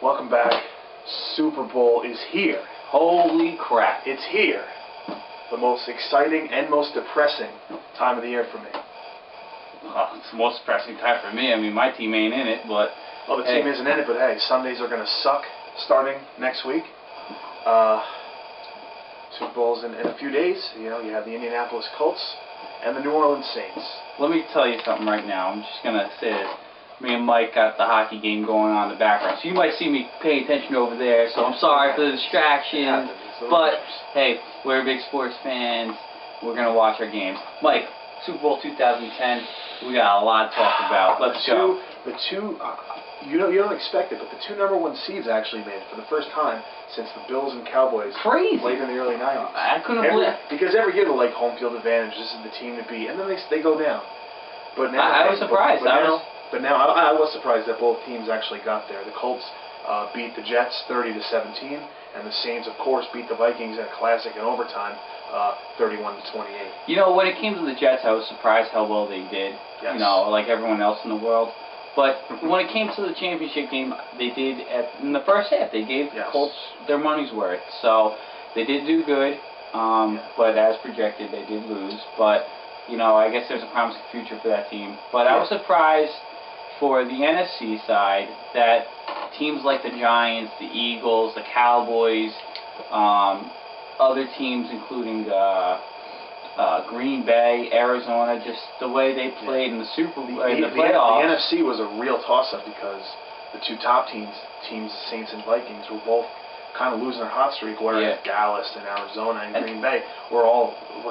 Welcome back. Super Bowl is here. Holy crap. It's here. The most exciting and most depressing time of the year for me. Well, it's the most depressing time for me. I mean, my team ain't in it, but... Well, the team isn't in it, but hey, Sundays are going to suck starting next week. Super Bowl's in a few days. You know, you have the Indianapolis Colts and the New Orleans Saints. Let me tell you something right now. I'm just going to say this. Me and Mike got the hockey game going on in the background, so you might see me paying attention over there, so I'm sorry for the distraction. But, hey, we're big sports fans. We're going to watch our games. Mike, Super Bowl 2010, we got a lot to talk about. Let's go. You don't expect it, but the two #1 seeds actually made it for the first time since the Bills and Cowboys Crazy. played in the early 90s. I couldn't believe it. Because every year they're like home field advantage, this is the team to beat, and then they go down. But now, I was surprised. But now I was surprised that both teams actually got there. The Colts beat the Jets 30-17, and the Saints, of course, beat the Vikings in a classic in overtime, 31-28. You know, when it came to the Jets, I was surprised how well they did. Yes. You know, like everyone else in the world. But when it came to the championship game, they did in the first half. They gave the Colts their money's worth. So they did do good, but as projected, they did lose. But you know, I guess there's a promising future for that team. But I was surprised for the NFC side that teams like the Giants, the Eagles, the Cowboys, other teams including Green Bay, Arizona, just the way they played in the playoffs. The NFC was a real toss-up because the two top teams, Saints and Vikings, were both kind of losing their hot streak, whereas Dallas and Arizona and Green Bay were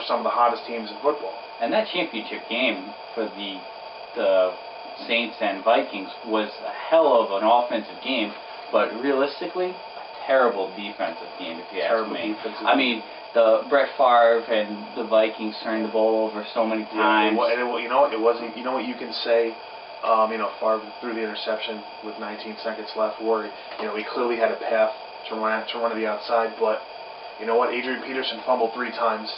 some of the hottest teams in football. And that championship game for the Saints and Vikings was a hell of an offensive game, but realistically, a terrible defensive game, if you ask me. I mean, the Brett Favre and the Vikings turned the ball over so many times. You know, it wasn't. You know what you can say. Favre threw the interception with 19 seconds left, where he clearly had a path to run to the outside, but you know what? Adrian Peterson fumbled 3 times.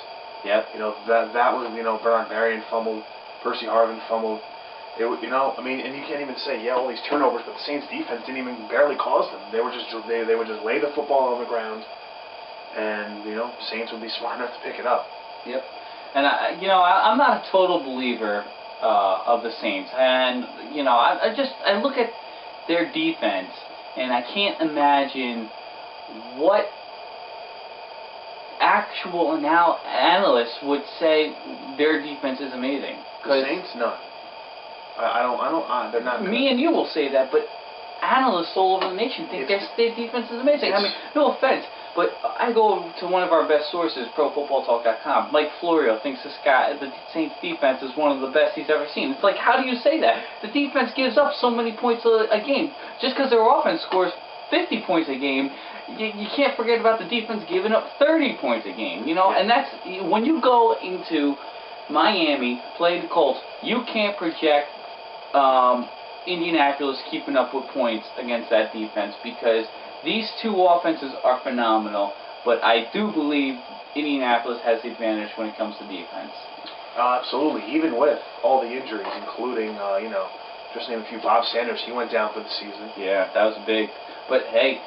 Yep. That was Bernard Marion fumbled, Percy Harvin fumbled. And you can't even say all these turnovers, but the Saints defense didn't even barely cause them. They would just lay the football on the ground, and Saints would be smart enough to pick it up. Yep. And I'm not a total believer of the Saints, and I look at their defense, and I can't imagine what actual analysts would say their defense is amazing. The Saints, none. They're not. Me and you will say that, but analysts all over the nation think their defense is amazing. I mean, no offense, but I go to one of our best sources, ProFootballTalk.com. Mike Florio thinks the Saints defense is one of the best he's ever seen. It's like, how do you say that? The defense gives up so many points a game. Just because their offense scores 50 points a game, you can't forget about the defense giving up 30 points a game. And that's when you go into Miami, play the Colts, you can't project Indianapolis keeping up with points against that defense, because these two offenses are phenomenal, but I do believe Indianapolis has the advantage when it comes to defense. Absolutely, even with all the injuries, including, just name a few, Bob Sanders, he went down for the season. Yeah, that was big. But hey,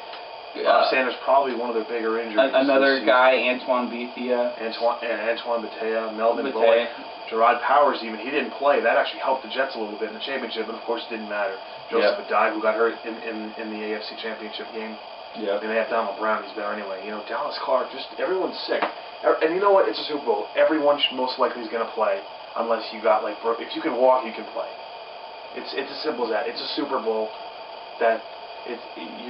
Bob Sanders probably one of their bigger injuries. Another guy, Antoine Bethea. Antoine Bethea, Melvin Boyd, Gerard Powers even, he didn't play. That actually helped the Jets a little bit in the championship, but of course it didn't matter. Joseph Adai, who got hurt in the AFC championship game. Yeah. And they have Donald Brown, he's better anyway. Dallas Clark, just everyone's sick. And you know what? It's a Super Bowl. Everyone most likely is going to play, unless you got if you can walk, you can play. It's as simple as that. It's a Super Bowl that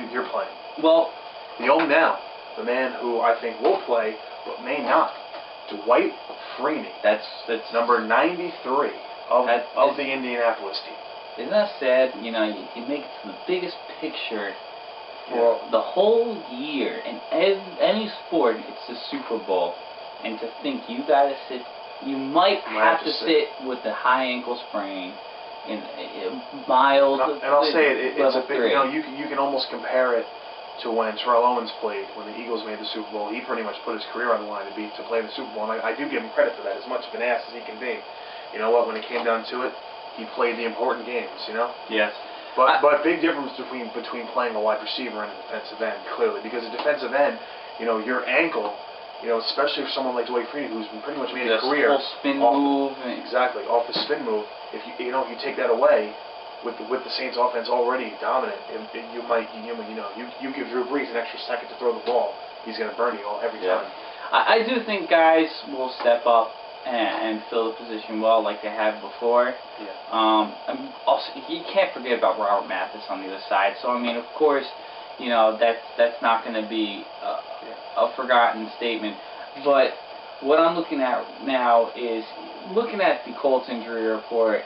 you're playing. Well, the man who I think will play, but may not, Dwight Freeney. That's number 93 of the Indianapolis team. Isn't that sad? You make it to the biggest picture for the whole year in any sport. It's the Super Bowl, and to think you might have to sit with a high ankle sprain in mild. And I'll say it's a big. You can almost compare it to when Terrell Owens played, when the Eagles made the Super Bowl. He pretty much put his career on the line to play in the Super Bowl, and I do give him credit for that, as much of an ass as he can be. You know what, when it came down to it, he played the important games, Yes. But big difference between playing a wide receiver and a defensive end, clearly, because a defensive end, your ankle, especially for someone like Dwight Freeney, who's been pretty much made a career full spin move, exactly off the spin move. If you take that away, with the Saints offense already dominant, you give Drew Brees an extra second to throw the ball, he's going to burn you every time. I do think guys will step up and fill the position well, like they have before. Also, you can't forget about Robert Mathis on the other side. So I mean, of course, that's not going to be a forgotten statement. But what I'm looking at now is looking at the Colts injury report.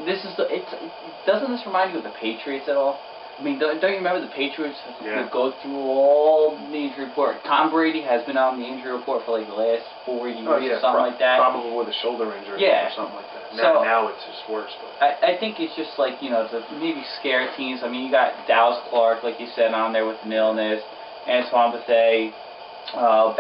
Doesn't this remind you of the Patriots at all? I mean, don't you remember the Patriots would go through all the injury report? Tom Brady has been on the injury report for like the last 4 years or something like that. Probably with a shoulder injury or something like that. Now it's just worse. But I think it's just like, to maybe scare teams. I mean, you got Dallas Clark, like you said, on there with an illness. Antoine Bethea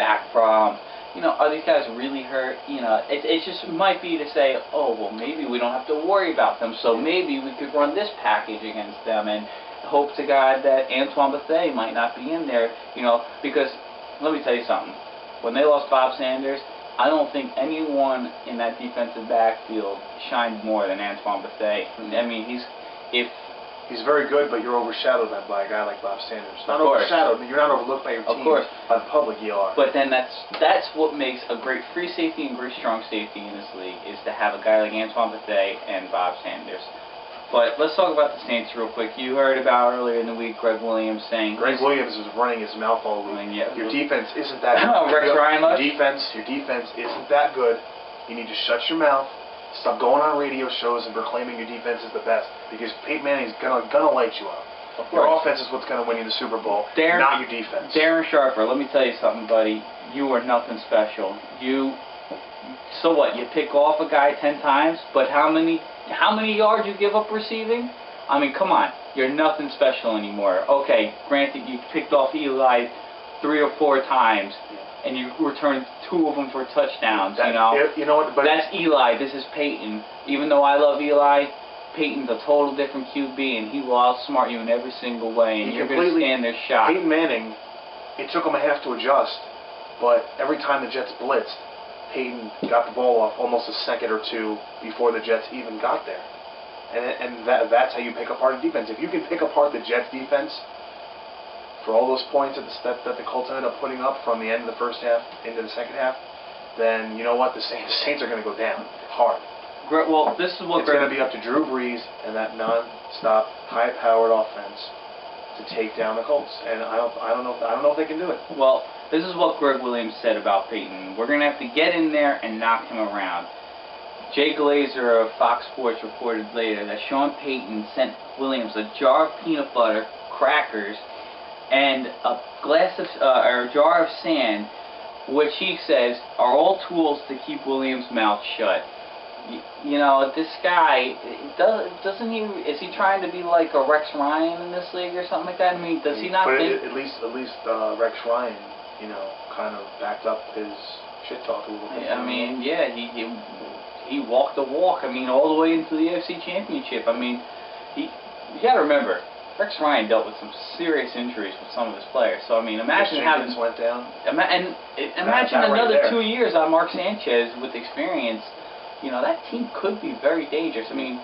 back from. Are these guys really hurt? It just might be to say, oh, well, maybe we don't have to worry about them, so maybe we could run this package against them and hope to God that Antoine Bethea might not be in there, because let me tell you something. When they lost Bob Sanders, I don't think anyone in that defensive backfield shined more than Antoine Bethea. I mean, he's very good, but you're overshadowed by a guy like Bob Sanders. Not overshadowed, you're not overlooked by your team. Of course. By the public, you are. But then that's what makes a great free safety and great strong safety in this league, is to have a guy like Antoine Bethea and Bob Sanders. But let's talk about the Saints real quick. You heard about earlier in the week Greg Williams saying... Greg Williams is running his mouth all week. Your defense isn't that good. Rex Ryan much? Your defense isn't that good. You need to shut your mouth. Stop going on radio shows and proclaiming your defense is the best, because Peyton Manning's gonna light you up. Your offense is what's gonna win you the Super Bowl, not your defense. Darren Sharper, let me tell you something, buddy. You are nothing special. So what? You pick off a guy 10 times, but how many yards you give up receiving? I mean, come on. You're nothing special anymore. Okay, granted, you picked off Eli 3 or 4 times, and you returned 2 of them for touchdowns. You know what? But that's Eli. This is Peyton. Even though I love Eli, Peyton's a total different QB, and he will outsmart you in every single way, and you're going to stand there shocked. Peyton Manning, it took him a half to adjust, but every time the Jets blitzed, Peyton got the ball off almost a second or 2 before the Jets even got there. And that's how you pick apart a defense. If you can pick apart the Jets defense for all those points that the Colts ended up putting up from the end of the first half into the second half, then you know what? The Saints are going to go down hard. Well, this is what it's going to be up to Drew Brees and that non-stop, high-powered offense to take down the Colts. And I don't know if they can do it. Well, this is what Greg Williams said about Peyton. We're going to have to get in there and knock him around. Jay Glazer of Fox Sports reported later that Sean Payton sent Williams a jar of peanut butter, crackers, and a jar of sand, which he says are all tools to keep Williams' mouth shut. This guy, is he trying to be like a Rex Ryan in this league or something like that? I mean, does he not think... At least Rex Ryan, kind of backed up his shit talk a little bit. I mean, yeah, he walked the walk. I mean, all the way into the AFC Championship. I mean, you got to remember, Rex Ryan dealt with some serious injuries with some of his players. So I mean, imagine having went down. Imagine another 2 years on Mark Sanchez with experience. That team could be very dangerous. I mean,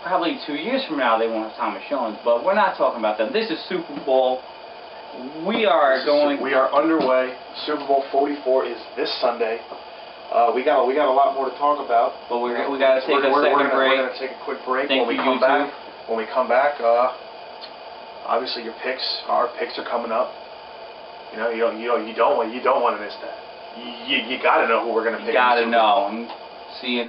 probably 2 years from now they won't have Thomas Jones, but we're not talking about them. This is Super Bowl. We are underway. Super Bowl 44 is this Sunday. We got a lot more to talk about, but we got to take a second break. We're going to take a quick break. When we come back, obviously our picks are coming up. You don't want to miss that. You got to know who we're going to pick. You got to know. See you.